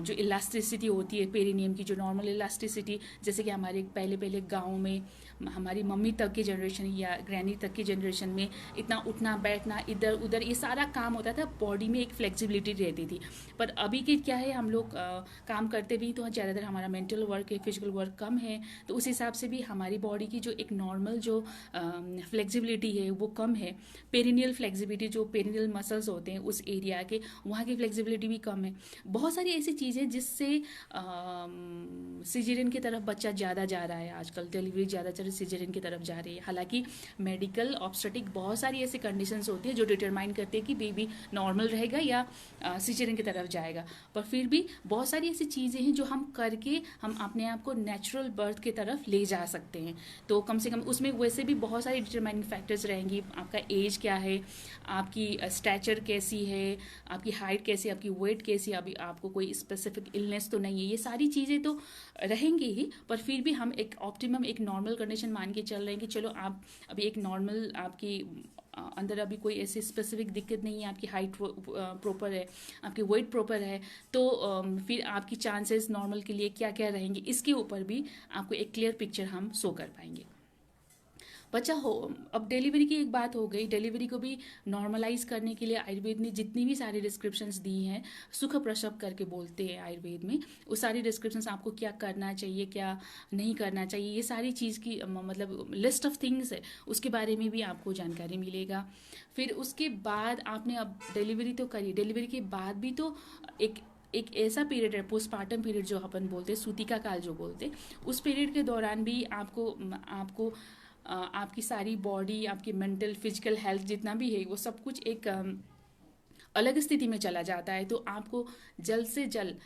जो इलास्टिसिटी होती है पेरिनियम की, जो नॉर्मल इलास्टिसिटी, जैसे कि हमारे पहले पहले गाँव में हमारी मम्मी तक की जनरेशन या ग्रैनी तक की जनरेशन में इतना उठना बैठना इधर उधर ये सारा काम होता था, बॉडी में एक फ्लेक्सिबिलिटी रहती थी। पर अभी के क्या है, हम लोग काम करते भी तो ज़्यादातर हमारा मेंटल वर्क है, फिजिकल वर्क कम है, तो उस हिसाब से भी हमारी बॉडी की जो एक नॉर्मल जो फ्लेक्सिबिलिटी है वो कम है। पेरिनियल फ्लेक्सिबिलिटी, जो पेरिनियल मसल्स होते हैं उस एरिया के, वहाँ की फ्लेक्सिबिलिटी भी कम है। बहुत सारी ऐसी चीज़ें जिससे सिजेरियन की तरफ बच्चा ज़्यादा जा रहा है आजकल, डिलीवरी ज़्यादातर सिजेरियन की तरफ जा रही है। हालांकि मेडिकल ऑब्स्टेटिक बहुत सारी ऐसी कंडीशंस होती है जो डिटरमाइन करती है कि बेबी नॉर्मल रहेगा या सिजेरियन की तरफ जाएगा। पर फिर भी बहुत सारी ऐसी चीज़ें हैं जो हम करके हम अपने आप को नेचुरल बर्थ की तरफ ले जा सकते हैं। तो कम से कम उसमें वैसे भी बहुत सारी डिटरमाइनिंग फैक्टर्स रहेंगी। आपका एज क्या है, आपकी स्टैचर कैसी है, आपकी हाइट कैसी है, आपकी वेट कैसी है, अभी आपको कोई स्पेसिफिक इलनेस तो नहीं है, ये सारी चीज़ें तो रहेंगी ही। पर फिर भी हम एक ऑप्टिमम एक नॉर्मल कंडीशन मान के चल रहे हैं कि चलो आप अभी एक नॉर्मल आपकी अंदर अभी कोई ऐसी स्पेसिफिक दिक्कत नहीं है, आपकी हाइट प्रॉपर है, आपकी वेट प्रॉपर है, तो फिर आपकी चांसेस नॉर्मल के लिए क्या क्या रहेंगे, इसके ऊपर भी आपको एक क्लियर पिक्चर हम शो कर पाएंगे। बच्चा हो, अब डिलीवरी की एक बात हो गई। डिलीवरी को भी नॉर्मलाइज करने के लिए आयुर्वेद ने जितनी भी सारी डिस्क्रिप्शंस दी हैं, सुख प्रसव करके बोलते हैं आयुर्वेद में, वो सारी डिस्क्रिप्शंस आपको क्या करना चाहिए क्या नहीं करना चाहिए, ये सारी चीज़ की मतलब लिस्ट ऑफ थिंग्स है, उसके बारे में भी आपको जानकारी मिलेगा। फिर उसके बाद आपने अब डिलीवरी तो करी, डिलीवरी के बाद भी तो एक ऐसा पीरियड है, पोस्टमार्टम पीरियड जो अपन बोलते हैं, सूतिका काल जो बोलते हैं, उस पीरियड के दौरान भी आपको आपकी सारी बॉडी, आपकी मेंटल फिजिकल हेल्थ जितना भी है वो सब कुछ एक अलग स्थिति में चला जाता है। तो आपको जल्द से जल्द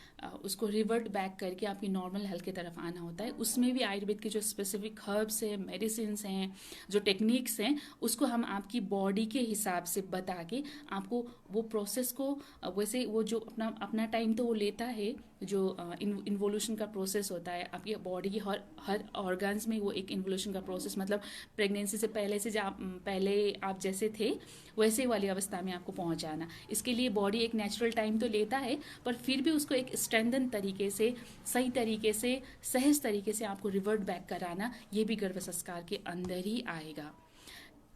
उसको रिवर्ट बैक करके आपकी नॉर्मल हेल्थ की तरफ आना होता है। उसमें भी आयुर्वेद के जो स्पेसिफिक हर्ब्स हैं, मेडिसिन हैं, जो टेक्निक्स हैं, उसको हम आपकी बॉडी के हिसाब से बता के आपको वो प्रोसेस को वैसे वो जो अपना टाइम तो वो लेता है, जो इन्वोल्यूशन का प्रोसेस होता है आपकी बॉडी की हर ऑर्गन्स में, वो एक इन्वोल्यूशन का प्रोसेस, मतलब प्रेगनेंसी से पहले आप जैसे थे वैसे वाली अवस्था में आपको पहुंचाना। इसके लिए बॉडी एक नेचुरल टाइम तो लेता है, पर फिर भी उसको एक स्ट्रेंथन तरीके से, सही तरीके से, सहज तरीके से आपको रिवर्ट बैक कराना, ये भी गर्भ संस्कार के अंदर ही आएगा।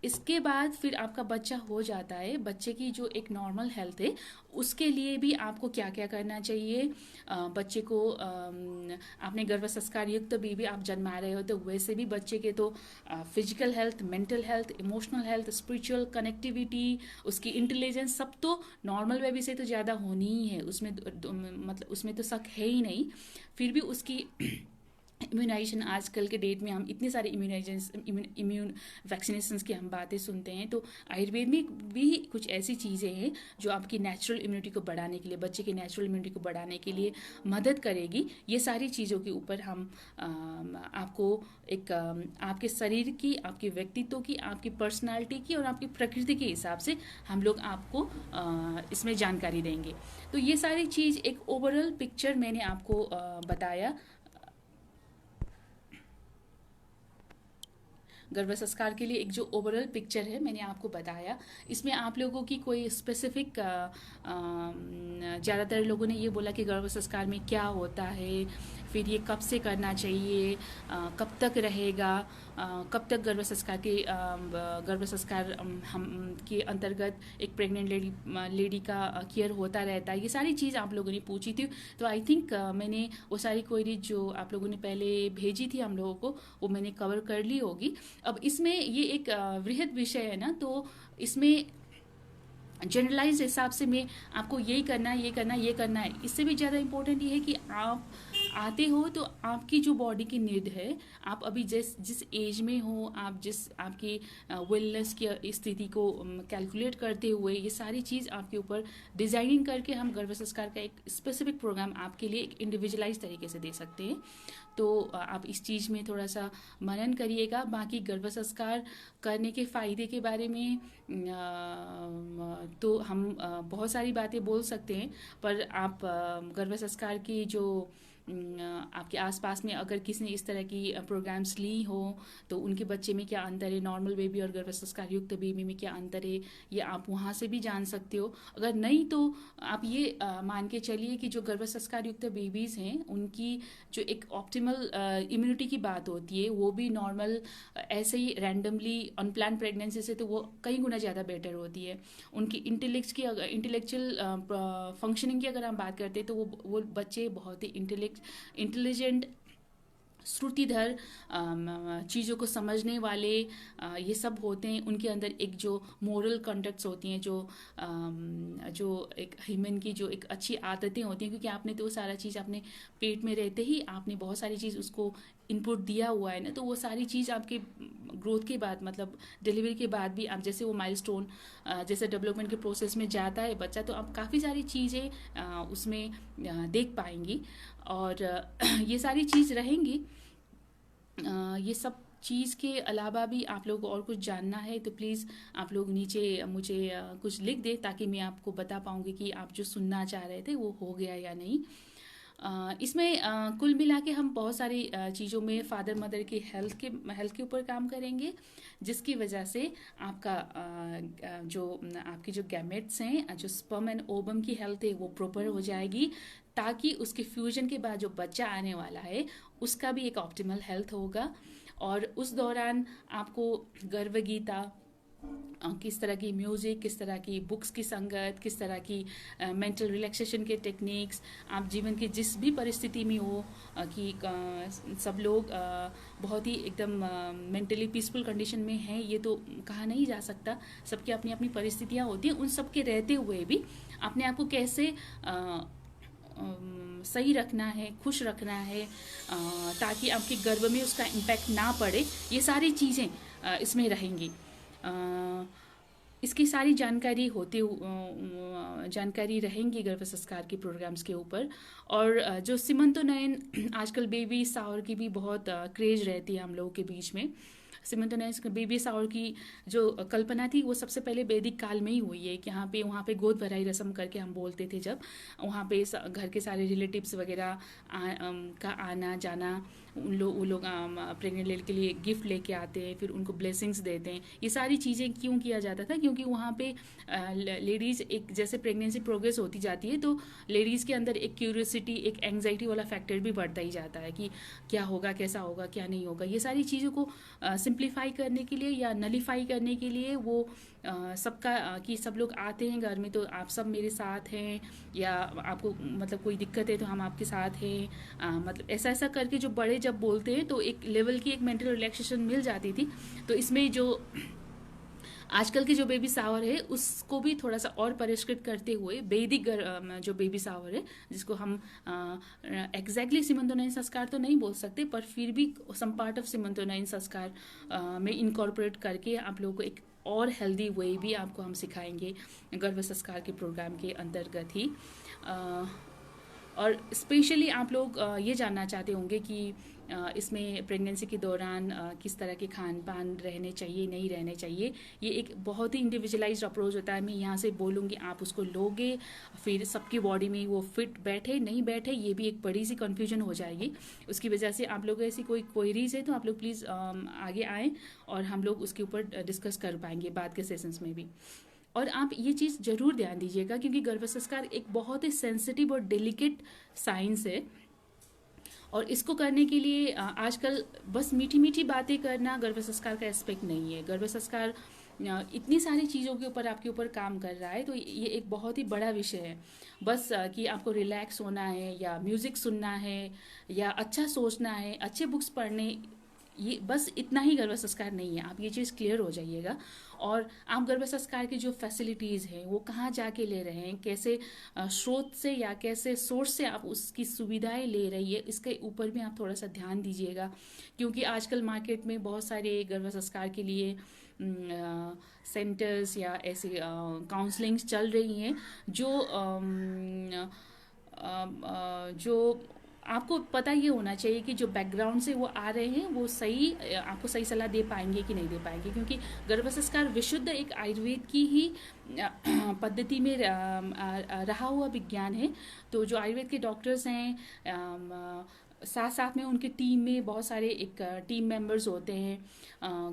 इसके बाद फिर आपका बच्चा हो जाता है, बच्चे की जो एक नॉर्मल हेल्थ है उसके लिए भी आपको क्या क्या करना चाहिए। बच्चे को आपने गर्भ संस्कार युक्त तो बेबी आप जन्मा रहे हो, तो वैसे भी बच्चे के तो physical health, mental health, emotional health, spiritual connectivity, उसकी इंटेलिजेंस, सब तो नॉर्मल बेबी से तो ज़्यादा होनी ही है, उसमें मतलब उसमें तो शक है ही नहीं। फिर भी उसकी इम्यूनाइजेशन, आजकल के डेट में हम इतने सारे इम्यून वैक्सीनेशंस की हम बातें सुनते हैं, तो आयुर्वेद में भी कुछ ऐसी चीज़ें हैं जो आपकी नेचुरल इम्यूनिटी को बढ़ाने के लिए, बच्चे की नेचुरल इम्यूनिटी को बढ़ाने के लिए मदद करेगी। ये सारी चीज़ों के ऊपर हम आपको एक आपके शरीर की, आपके व्यक्तित्व की, आपकी पर्सनालिटी की और आपकी प्रकृति के हिसाब से हम लोग आपको इसमें जानकारी देंगे। तो ये सारी चीज़ एक ओवरऑल पिक्चर मैंने आपको बताया। गर्भ संस्कार के लिए एक जो ओवरऑल पिक्चर है मैंने आपको बताया। इसमें आप लोगों की कोई स्पेसिफिक, ज़्यादातर लोगों ने ये बोला कि गर्भ संस्कार में क्या होता है, फिर ये कब से करना चाहिए, कब तक रहेगा, कब तक गर्भ संस्कार हम के अंतर्गत एक प्रेग्नेंट लेडी का केयर होता रहता है, ये सारी चीज़ आप लोगों ने पूछी थी। तो आई थिंक मैंने वो सारी क्वेरी जो आप लोगों ने पहले भेजी थी हम लोगों को, वो मैंने कवर कर ली होगी। अब इसमें ये एक वृहद विषय है ना, तो इसमें जनरलाइज हिसाब से मैं आपको यही करना है, ये करना है, ये करना है। इससे भी ज़्यादा इम्पोर्टेंट ये है कि आप आते हो तो आपकी जो बॉडी की नीड है, आप अभी जिस एज में हो, आप जिस आपकी वेलनेस की स्थिति को कैलकुलेट करते हुए ये सारी चीज़ आपके ऊपर डिज़ाइनिंग करके हम गर्भ संस्कार का एक स्पेसिफिक प्रोग्राम आपके लिए एक इंडिविजुअलाइज तरीके से दे सकते हैं। तो आप इस चीज़ में थोड़ा सा मनन करिएगा। बाकी गर्भ संस्कार करने के फ़ायदे के बारे में तो हम बहुत सारी बातें बोल सकते हैं, पर आप गर्भ संस्कार की जो आपके आसपास में अगर किसी ने इस तरह की प्रोग्राम्स ली हो तो उनके बच्चे में क्या अंतर है, नॉर्मल बेबी और गर्भ संस्कार युक्त बेबी में क्या अंतर है, ये आप वहाँ से भी जान सकते हो। अगर नहीं तो आप ये मान के चलिए कि जो गर्भ संस्कार युक्त बेबीज़ हैं उनकी जो एक ऑप्टिमल इम्यूनिटी की बात होती है वो भी नॉर्मल ऐसे ही रैंडमली अनप्लान प्रेगनेंसी से तो वो कई गुना ज़्यादा बेटर होती है। उनकी इंटेलेक्चुअल फंक्शनिंग की अगर हम बात करते हैं तो वो बच्चे बहुत ही इंटेलिजेंट, श्रुतिधर, चीज़ों को समझने वाले ये सब होते हैं। उनके अंदर एक जो मोरल कंडक्ट्स होती हैं, जो एक ह्यूमन की जो एक अच्छी आदतें होती हैं, क्योंकि आपने तो सारा चीज़ अपने पेट में रहते ही आपने बहुत सारी चीज़ उसको इनपुट दिया हुआ है ना, तो वो सारी चीज़ आपके ग्रोथ के बाद, मतलब डिलीवरी के बाद भी आप जैसे वो माइलस्टोन जैसे डेवलपमेंट के प्रोसेस में जाता है बच्चा, तो आप काफ़ी सारी चीज़ें उसमें देख पाएंगी और ये सारी चीज़ रहेंगी। ये सब चीज़ के अलावा भी आप लोगों को और कुछ जानना है तो प्लीज़ आप लोग नीचे मुझे कुछ लिख दें ताकि मैं आपको बता पाऊँगी कि आप जो सुनना चाह रहे थे वो हो गया या नहीं। इसमें कुल मिला के हम बहुत सारी चीज़ों में फादर मदर की हेल्थ के ऊपर काम करेंगे, जिसकी वजह से आपका जो आपकी जो गैमेट्स हैं, जो स्पर्म एंड ओवम की हेल्थ है वो प्रॉपर हो जाएगी, ताकि उसके फ्यूजन के बाद जो बच्चा आने वाला है उसका भी एक ऑप्टिमल हेल्थ होगा। और उस दौरान आपको गर्भ गीता, किस तरह की म्यूज़िक, किस तरह की बुक्स की संगत, किस तरह की मेंटल रिलैक्सेशन के टेक्निक्स, आप जीवन की जिस भी परिस्थिति में हो कि सब लोग बहुत ही एकदम मेंटली पीसफुल कंडीशन में हैं ये तो कहा नहीं जा सकता, सबकी अपनी अपनी परिस्थितियाँ होती हैं। उन सब के रहते हुए भी अपने आप को कैसे सही रखना है, खुश रखना है, ताकि आपके गर्भ में उसका इम्पैक्ट ना पड़े, ये सारी चीज़ें इसमें रहेंगी। इसकी सारी जानकारी रहेंगी गर्भ संस्कार के प्रोग्राम्स के ऊपर। और जो सीमंतोनयन आजकल बेबी शावर की भी बहुत क्रेज रहती है हम लोगों के बीच में। सीमंतोनयन बेबी शावर की जो कल्पना थी वो सबसे पहले वैदिक काल में ही हुई है कि वहाँ पे गोद भराई रस्म करके हम बोलते थे, जब वहाँ पे घर के सारे रिलेटिव्स वगैरह का आना जाना, वो लोग प्रेग्नेंट लेडी के लिए गिफ्ट लेके आते हैं, फिर उनको ब्लेसिंग्स देते हैं। ये सारी चीज़ें क्यों किया जाता था, क्योंकि वहाँ पे लेडीज़ एक जैसे प्रेगनेंसी प्रोग्रेस होती जाती है तो लेडीज़ के अंदर एक क्यूरियोसिटी, एक एंग्जाइटी वाला फैक्टर भी बढ़ता ही जाता है कि क्या होगा, कैसा होगा, क्या नहीं होगा। ये सारी चीज़ों को सिंप्लीफाई करने के लिए या नलीफाई करने के लिए वो सबका कि सब लोग आते हैं घर में तो आप सब मेरे साथ हैं, या आपको मतलब कोई दिक्कत है तो हम आपके साथ हैं, मतलब ऐसा करके जो बड़े जब बोलते हैं तो एक लेवल की एक मेंटल रिलैक्सेशन मिल जाती थी। तो इसमें जो आजकल के जो बेबी शावर है उसको भी थोड़ा सा और परिष्कृत करते हुए वैदिक जो बेबी शावर है, जिसको हम एग्जैक्टली सीमंतोनयन संस्कार तो नहीं बोल सकते, पर फिर भी सम पार्ट ऑफ सीमंतोनयन संस्कार में इनकॉर्पोरेट करके आप लोगों को एक और हेल्दी वे भी आपको हम सिखाएंगे गर्भ संस्कार के प्रोग्राम के अंतर्गत ही। और स्पेशली आप लोग ये जानना चाहते होंगे कि इसमें प्रेगनेंसी के दौरान किस तरह के खान पान रहने चाहिए, नहीं रहने चाहिए। ये एक बहुत ही इंडिविजुअलाइज्ड अप्रोच होता है। मैं यहाँ से बोलूँगी, आप उसको लोगे, फिर सबकी बॉडी में वो फिट बैठे नहीं बैठे, ये भी एक बड़ी सी कन्फ्यूजन हो जाएगी। उसकी वजह से आप लोग ऐसी कोई क्वेरीज है तो आप लोग प्लीज़ आगे आएँ और हम लोग उसके ऊपर डिस्कस कर पाएंगे बाद के सेशंस में भी। और आप ये चीज़ ज़रूर ध्यान दीजिएगा, क्योंकि गर्भ संस्कार एक बहुत ही सेंसिटिव और डेलिकेट साइंस है, और इसको करने के लिए आजकल बस मीठी मीठी बातें करना गर्भ संस्कार का एस्पेक्ट नहीं है। गर्भ संस्कार इतनी सारी चीज़ों के ऊपर आपके ऊपर काम कर रहा है, तो ये एक बहुत ही बड़ा विषय है। बस कि आपको रिलैक्स होना है या म्यूज़िक सुनना है या अच्छा सोचना है, अच्छे बुक्स पढ़ने, ये बस इतना ही गर्भ संस्कार नहीं है। आप ये चीज़ क्लियर हो जाइएगा। और आप गर्भ संस्कार की जो फैसिलिटीज़ हैं वो कहाँ जाके ले रहे हैं, कैसे स्रोत से या कैसे सोर्स से आप उसकी सुविधाएं ले रही है, इसके ऊपर भी आप थोड़ा सा ध्यान दीजिएगा। क्योंकि आजकल मार्केट में बहुत सारे गर्भ संस्कार के लिए सेंटर्स या ऐसे काउंसलिंग्स चल रही हैं जो आपको पता ये होना चाहिए कि जो बैकग्राउंड से वो आ रहे हैं वो सही आपको सही सलाह दे पाएंगे कि नहीं दे पाएंगे। क्योंकि गर्भ संस्कार विशुद्ध एक आयुर्वेद की ही पद्धति में रहा हुआ विज्ञान है। तो जो आयुर्वेद के डॉक्टर्स हैं, साथ साथ में उनके टीम में बहुत सारे एक टीम मेंबर्स होते हैं।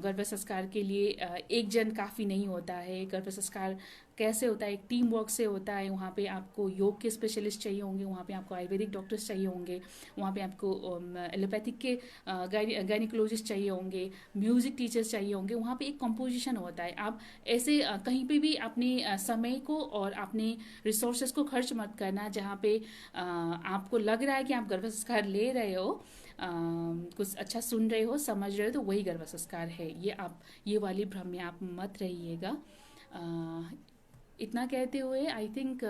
गर्भ संस्कार के लिए एक जन काफ़ी नहीं होता है। गर्भ संस्कार कैसे होता है, एक टीम वर्क से होता है। वहाँ पे आपको योग के स्पेशलिस्ट चाहिए होंगे, वहाँ पे आपको आयुर्वेदिक डॉक्टर्स चाहिए होंगे, वहाँ पे आपको एलोपैथिक के गायनिकोलॉजिस्ट चाहिए होंगे, म्यूज़िक टीचर्स चाहिए होंगे। वहाँ पे एक कंपोजिशन होता है। आप ऐसे कहीं पे भी अपने समय को और अपने रिसोर्सेज को खर्च मत करना जहाँ पे आपको लग रहा है कि आप गर्भ संस्कार ले रहे हो, कुछ अच्छा सुन रहे हो, समझ रहे हो, तो वही गर्भ संस्कार है। ये वाली भ्रम में आप मत रहिएगा। इतना कहते हुए आई थिंक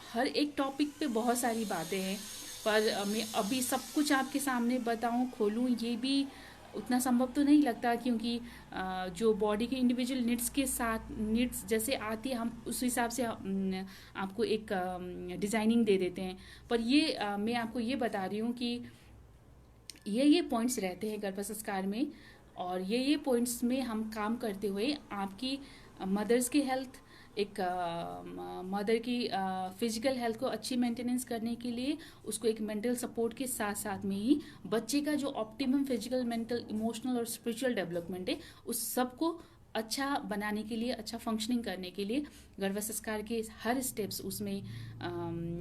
हर एक टॉपिक पे बहुत सारी बातें हैं, पर मैं अभी सब कुछ आपके सामने बताऊं, खोलूं, ये भी उतना संभव तो नहीं लगता। क्योंकि जो बॉडी के इंडिविजुअल नीड्स के साथ नीड्स जैसे आती है, हम उस हिसाब से आपको एक डिज़ाइनिंग दे देते हैं। पर ये मैं आपको ये बता रही हूँ कि ये पॉइंट्स रहते हैं गर्भ संस्कार में, और ये पॉइंट्स में हम काम करते हुए आपकी मदर्स की हेल्थ, एक मदर की फिजिकल हेल्थ को अच्छी मेंटेनेंस करने के लिए उसको एक मेंटल सपोर्ट के साथ साथ में ही बच्चे का जो ऑप्टिमम फिजिकल, मेंटल, इमोशनल और स्पिरिचुअल डेवलपमेंट है, उस सब को अच्छा बनाने के लिए, अच्छा फंक्शनिंग करने के लिए गर्भ संस्कार के हर स्टेप्स उसमें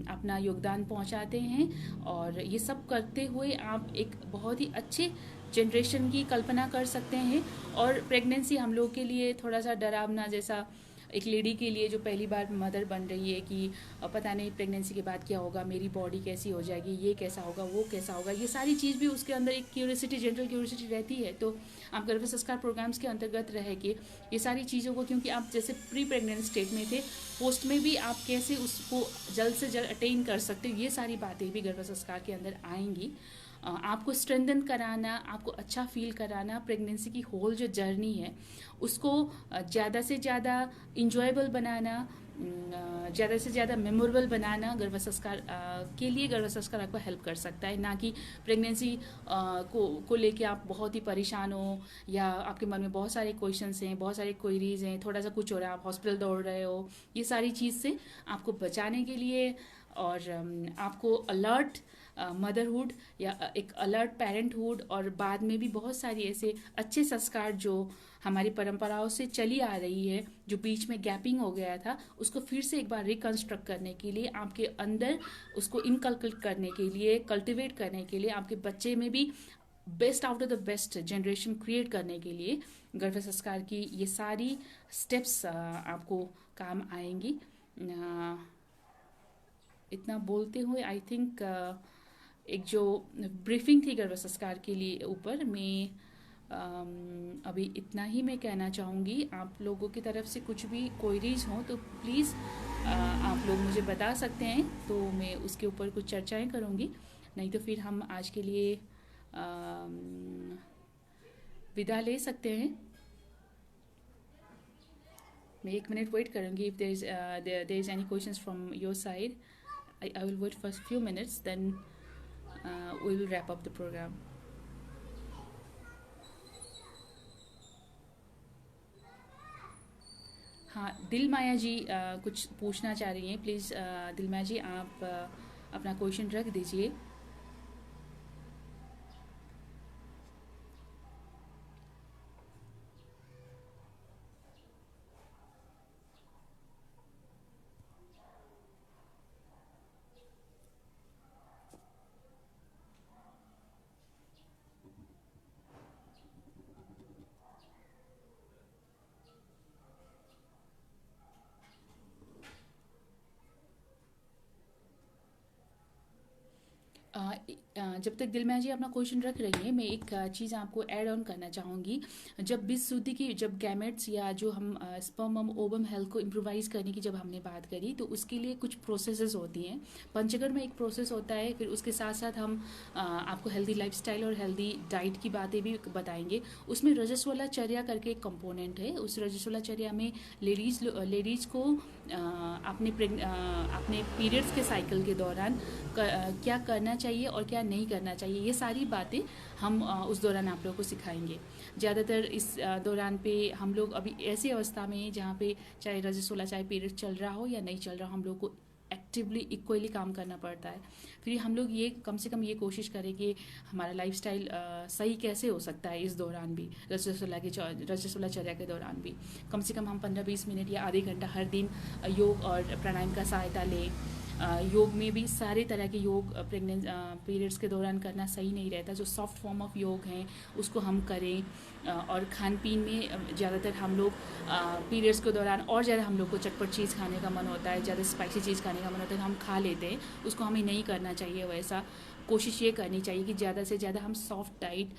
अपना योगदान पहुंचाते हैं। और ये सब करते हुए आप एक बहुत ही अच्छे जनरेशन की कल्पना कर सकते हैं। और प्रेगनेंसी हम लोग के लिए थोड़ा सा डरावना जैसा, एक लेडी के लिए जो पहली बार मदर बन रही है कि पता नहीं प्रेगनेंसी के बाद क्या होगा, मेरी बॉडी कैसी हो जाएगी, ये कैसा होगा, वो कैसा होगा, ये सारी चीज़ भी उसके अंदर एक क्यूरियोसिटी, जनरल क्यूरियोसिटी रहती है। तो आप गर्भ संस्कार प्रोग्राम्स के अंतर्गत रह के ये सारी चीज़ों को, क्योंकि आप जैसे प्री प्रेगनेंट स्टेट में थे, पोस्ट में भी आप कैसे उसको जल्द से जल्द अटेन कर सकते हो, ये सारी बातें भी गर्भ संस्कार के अंदर आएंगी। आपको स्ट्रेंथन कराना, आपको अच्छा फील कराना, प्रेगनेंसी की होल जो जर्नी है उसको ज़्यादा से ज़्यादा इंजॉयबल बनाना, ज़्यादा से ज़्यादा मेमोरेबल बनाना गर्भ संस्कार के लिए गर्भ संस्कार आपको हेल्प कर सकता है। ना कि प्रेगनेंसी को लेके आप बहुत ही परेशान हो, या आपके मन में बहुत सारे क्वेश्चंस हैं, बहुत सारे क्वेरीज हैं, थोड़ा सा कुछ हो रहा है, आप हॉस्पिटल दौड़ रहे हो। ये सारी चीज़ से आपको बचाने के लिए और आपको अलर्ट मदरहुड या एक अलर्ट पेरेंटहुड, और बाद में भी बहुत सारी ऐसे अच्छे संस्कार जो हमारी परंपराओं से चली आ रही है, जो बीच में गैपिंग हो गया था, उसको फिर से एक बार रिकंस्ट्रक्ट करने के लिए, आपके अंदर उसको इनकल्केट करने के लिए, कल्टिवेट करने के लिए, आपके बच्चे में भी best out of the best generation create करने के लिए गर्भ संस्कार की ये सारी स्टेप्स आपको काम आएंगी। इतना बोलते हुए आई थिंक एक जो ब्रीफिंग थी गर्भ संस्कार के लिए ऊपर, मैं अभी इतना ही मैं कहना चाहूँगी। आप लोगों की तरफ से कुछ भी क्वेरीज हों तो प्लीज़ आप लोग मुझे बता सकते हैं, तो मैं उसके ऊपर कुछ चर्चाएं करूँगी। नहीं तो फिर हम आज के लिए विदा ले सकते हैं। मैं 1 मिनट वेट करूँगी। If there is any questions from your side, I will wait for a few minutes, then we will wrap up the program. हाँ, दिल माया जी कुछ पूछना चाह रही हैं। प्लीज़ दिल माया जी, आप अपना क्वेश्चन रख दीजिए। जब तक दिलमया जी अपना क्वेश्चन रख रही है, मैं एक चीज़ आपको ऐड ऑन करना चाहूँगी। जब विशुद्धि की, जब गैमेट्स या जो हम स्पर्म ओवम हेल्थ को इम्प्रोवाइज़ करने की जब हमने बात करी, तो उसके लिए कुछ प्रोसेसेस होती हैं। पंचगढ़ में एक प्रोसेस होता है, फिर उसके साथ साथ हम आपको हेल्दी लाइफस्टाइल और हेल्दी डाइट की बातें भी बताएंगे। उसमें रजस्वला चर्या करके एक कंपोनेंट है। उस रजस्वला चर्या में लेडीज़ को अपने पीरियड्स के साइकिल के दौरान क्या करना चाहिए और क्या नहीं करना चाहिए, ये सारी बातें हम उस दौरान आप लोगों को सिखाएंगे। ज़्यादातर इस दौरान पे हम लोग अभी ऐसी अवस्था में हैं जहाँ पे चाहे रजस्वला, चाहे पीरियड चल रहा हो या नहीं चल रहा हो, हम लोग को एक्टिवली इक्वली काम करना पड़ता है। फिर हम लोग ये कम से कम ये कोशिश करें कि हमारा लाइफस्टाइल सही कैसे हो सकता है इस दौरान भी, रजस्वला चर्या के दौरान भी। कम से कम हम 15-20 मिनट या आधे घंटा हर दिन योग और प्राणायाम का सहायता लें। योग में भी सारे तरह के योग पीरियड्स के दौरान करना सही नहीं रहता। जो सॉफ्ट फॉर्म ऑफ योग हैं उसको हम करें। और खान पीन में ज़्यादातर हम लोग पीरियड्स के दौरान और ज़्यादा हम लोग को चटपट चीज़ खाने का मन होता है, ज़्यादा स्पाइसी चीज़ खाने का मन होता है, तो हम खा लेते हैं। उसको हमें नहीं करना चाहिए वैसा। कोशिश ये करनी चाहिए कि ज़्यादा से ज़्यादा हम सॉफ्ट डाइट,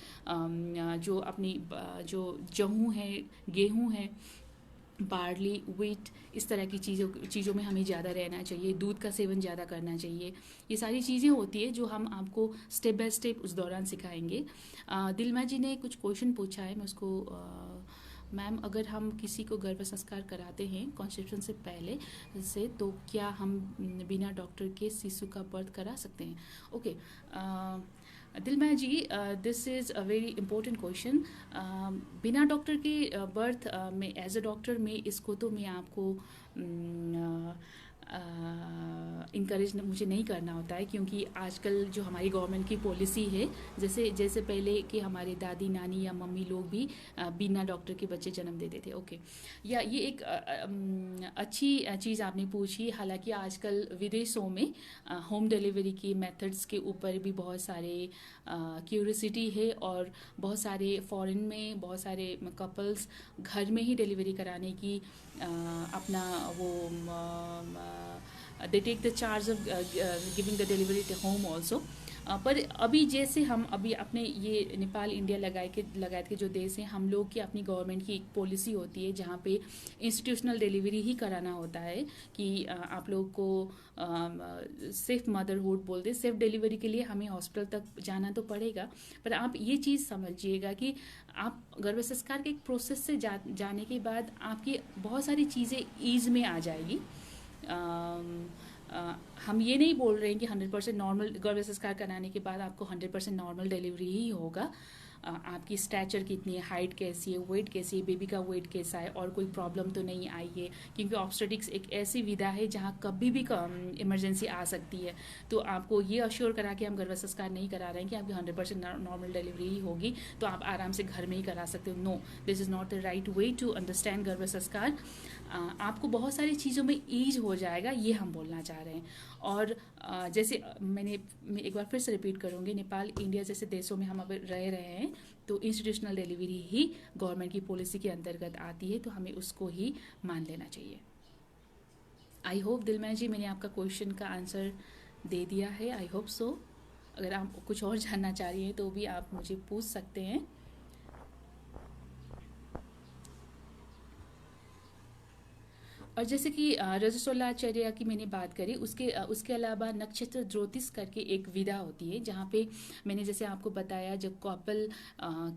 जो अपनी जो गेहूँ है, बार्ली, व्हीट, इस तरह की चीज़ों में हमें ज़्यादा रहना चाहिए। दूध का सेवन ज़्यादा करना चाहिए। ये सारी चीज़ें होती है जो हम आपको स्टेप बाय स्टेप उस दौरान सिखाएंगे। दिलमा जी ने कुछ क्वेश्चन पूछा है, मैं उसको मैम, अगर हम किसी को गर्भ संस्कार कराते हैं कॉन्सेप्शन से पहले से, तो क्या हम बिना डॉक्टर के शिशु का बर्थ करा सकते हैं? Okay Dilmaya ji, this is a very important question. बिना डॉक्टर के बर्थ में, एज अ डॉक्टर में, इसको तो मैं आपको इंकरेज मुझे नहीं करना होता है, क्योंकि आजकल जो हमारी गवर्नमेंट की पॉलिसी है, जैसे पहले कि हमारे दादी नानी या मम्मी लोग भी बिना डॉक्टर के बच्चे जन्म देते थे। ओके, या ये एक अच्छी चीज़ आपने पूछी। हालांकि आजकल विदेशों में होम डिलीवरी की मेथड्स के ऊपर भी बहुत सारे क्यूरियोसिटी है, और बहुत सारे फॉरेन में बहुत सारे कपल्स घर में ही डिलीवरी कराने की अपना वो they take the charge of giving the delivery to home also. पर अभी जैसे हम अभी अपने ये नेपाल इंडिया लगाए के जो देश हैं, हम लोग की अपनी गवर्नमेंट की एक पॉलिसी होती है जहाँ पे इंस्टीट्यूशनल डिलीवरी ही कराना होता है कि आप लोग को सेफ मदरहुड बोलते हैं। सेफ डिलीवरी के लिए हमें हॉस्पिटल तक जाना तो पड़ेगा, पर आप ये चीज़ समझिएगा कि आप गर्भ संस्कार के एक प्रोसेस से जाने के बाद आपकी बहुत सारी चीज़ें ईज में आ जाएगी। हम ये नहीं बोल रहे हैं कि 100% नॉर्मल गर्भ संस्कार कराने के बाद आपको 100% नॉर्मल डिलीवरी ही होगा। आपकी स्टैचर कितनी है, हाइट कैसी है, वेट कैसी है, बेबी का वेट कैसा है, और कोई प्रॉब्लम तो नहीं आई है, क्योंकि ऑब्स्टेट्रिक्स एक ऐसी विधा है जहाँ कभी भी इमरजेंसी आ सकती है। तो आपको ये अश्योर करा के हम गर्भ संस्कार नहीं करा रहे हैं कि आपकी 100% नॉर्मल डिलीवरी ही होगी, तो आप आराम से घर में ही करा सकते हो। No, this is not the right way to understand गर्भ संस्कार। आपको बहुत सारी चीज़ों में ईज हो जाएगा, ये हम बोलना चाह रहे हैं। और जैसे मैं एक बार फिर से रिपीट करूँगी, नेपाल इंडिया जैसे देशों में हम अब रह रहे हैं, तो इंस्टीट्यूशनल डिलीवरी ही गवर्नमेंट की पॉलिसी के अंतर्गत आती है, तो हमें उसको ही मान लेना चाहिए। आई होप दिलमया जी मैंने आपका क्वेश्चन का आंसर दे दिया है, आई होप सो। अगर आप कुछ और जानना चाह रही हैं तो भी आप मुझे पूछ सकते हैं। और जैसे कि रजस्वलाचार्य की मैंने बात करी, उसके अलावा नक्षत्र ज्योतिष करके एक विधा होती है, जहाँ पे मैंने जैसे आपको बताया जब कपल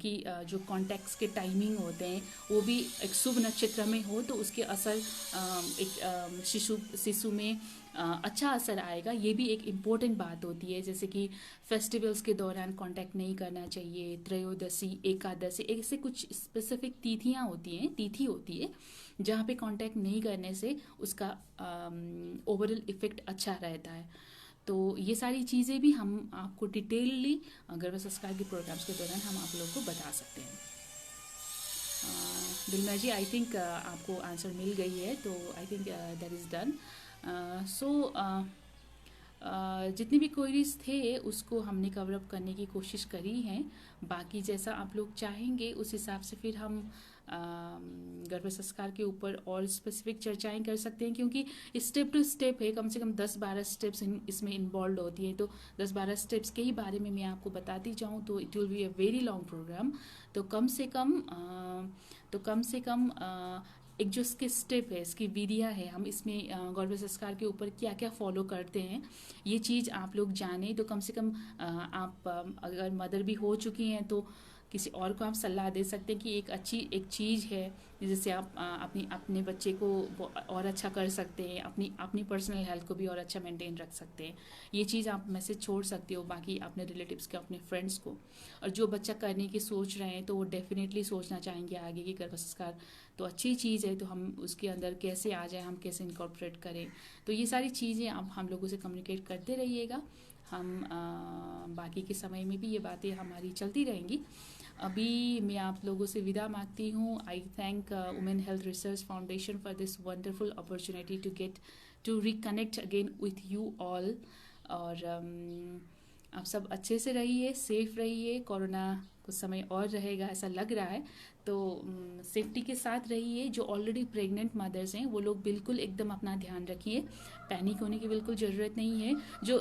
की जो कॉन्टैक्ट्स के टाइमिंग होते हैं वो भी एक शुभ नक्षत्र में हो तो उसके असर एक शिशु शिशु में अच्छा असर आएगा। ये भी एक इम्पोर्टेंट बात होती है। जैसे कि फेस्टिवल्स के दौरान कांटेक्ट नहीं करना चाहिए, त्रयोदशी, एकादशी, ऐसे कुछ स्पेसिफिक तिथियां होती हैं, तिथि होती है जहाँ पे कांटेक्ट नहीं करने से उसका ओवरऑल इफेक्ट अच्छा रहता है। तो ये सारी चीज़ें भी हम आपको डिटेलली गर्भ संस्कार के प्रोग्राम्स के दौरान हम आप लोगों को बता सकते हैं। बिलमा जी, आई थिंक आपको आंसर मिल गई है, तो I think that is done. So जितनी भी क्वेरीज थे उसको हमने कवर अप करने की कोशिश करी है। बाकी जैसा आप लोग चाहेंगे उस हिसाब से फिर हम गर्भ संस्कार के ऊपर और स्पेसिफिक चर्चाएं कर सकते हैं, क्योंकि स्टेप टू स्टेप है, कम से कम 10-12 स्टेप्स इसमें इन्वॉल्व होती है। तो 10-12 स्टेप्स के ही बारे में मैं आपको बताती जाऊँ तो it will be a very long program. तो कम से कम एक जो इसके स्टेप है, इसकी विधियाँ है, हम इसमें गर्भ संस्कार के ऊपर क्या क्या फॉलो करते हैं ये चीज़ आप लोग जाने। तो कम से कम आप अगर मदर भी हो चुकी हैं तो किसी और को आप सलाह दे सकते हैं कि एक चीज़ है जिससे आप अपने बच्चे को और अच्छा कर सकते हैं, अपनी पर्सनल हेल्थ को भी और अच्छा मेंटेन रख सकते हैं। ये चीज़ आप मैसेज छोड़ सकते हो बाकी अपने रिलेटिव्स को, अपने फ्रेंड्स को। और जो बच्चा करने की सोच रहे हैं तो वो डेफिनेटली सोचना चाहेंगे आगे की गर्भ संस्कार तो अच्छी चीज़ है, तो हम उसके अंदर कैसे आ जाए, हम कैसे इनकॉर्पोरेट करें। तो ये सारी चीज़ें आप हम लोगों से कम्युनिकेट करते रहिएगा। हम बाकी के समय में भी ये बातें हमारी चलती रहेंगी। अभी मैं आप लोगों से विदा मांगती हूँ। I thank women health research foundation for this wonderful opportunity to reconnect again with you all. और आप सब अच्छे से रहिए, सेफ रहिए। कोरोना कुछ समय और रहेगा ऐसा लग रहा है, तो सेफ्टी के साथ रहिए। जो ऑलरेडी प्रेग्नेंट मदर्स हैं वो लोग बिल्कुल एकदम अपना ध्यान रखिए, पैनिक होने की बिल्कुल ज़रूरत नहीं है। जो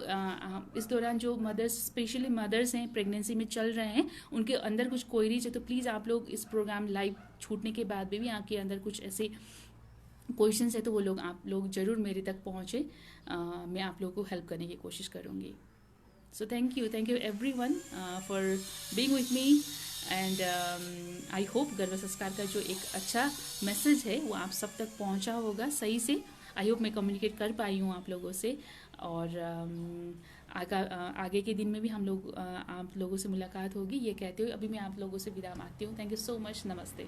इस दौरान जो मदर्स, स्पेशली मदर्स हैं प्रेगनेंसी में चल रहे हैं, उनके अंदर कुछ क्वेरीज है तो प्लीज़ आप लोग इस प्रोग्राम लाइव छूटने के बाद भी आपके अंदर कुछ ऐसे क्वेश्चंस है तो वो लोग आप लोग ज़रूर मेरे तक पहुँचे। मैं आप लोगों को हेल्प करने की कोशिश करूँगी। So thank you everyone for being with me and I hope गर्भ संस्कार का जो एक अच्छा मैसेज है वो आप सब तक पहुंचा होगा सही से। आई होप मैं कम्युनिकेट कर पाई हूँ आप लोगों से। और आगे के दिन में भी हम लोग आप लोगों से मुलाकात होगी ये कहते हुए अभी मैं आप लोगों से विदा मांगती हूँ। Thank you so much. नमस्ते।